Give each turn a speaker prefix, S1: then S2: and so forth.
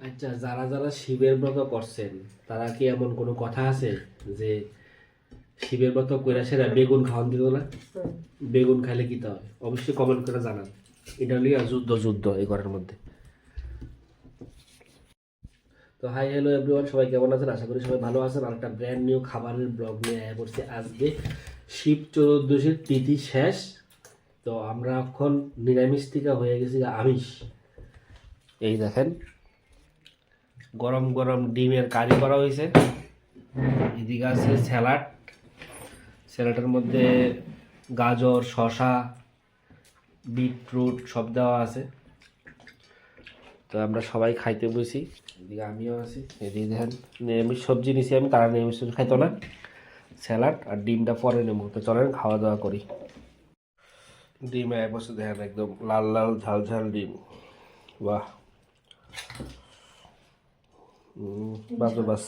S1: আচ্ছা, যারা যারা শিবের ব্রত করছেন তারা কি এমন কোনো কথা আছে যে শিবের ব্রত কইরা সেরা বেগুন খাওয়ান দিত না? বেগুন খাইলে কি হবে? অবশ্যই কমেন্ট করে জানান। এটা হলো যুদ্ধ যুদ্ধ এই ঘরের মধ্যে। তো হাই হ্যালো এভরিওয়ান, সবাই কেমন আছেন? আশা করি সবাই ভালো আছেন। আর একটা ব্র্যান্ড নিউ খাবারের ব্লগ নিয়ে আয়া পড়ছি আজকে। শিব চতুর্দশীর তিথি শেষ, তো আমরা এখন নিরামিষ থেকে হয়ে গেছি আমিষ। এই দেখেন গরম গরম ডিমের কারি করা হয়েছে, এদিকে আছে স্যালাড, স্যালাডের মধ্যে গাজর, শসা, বিটরুট সব দেওয়া আছে। তো আমরা সবাই খাইতে বসি, এদিকে আমিও আছি। এদিকে দেখেন নিরামিষ সবজি নিছি আমি, তারা নিরামিষ সবজি খাইতো না। স্যালাড আর ডিমটা পরে নেবো। তো চলেন খাওয়া দাওয়া করি। ডিম এক বছর দেখেন একদম লাল লাল ঝাল ঝাল ডিম, বাহ। বাস বাস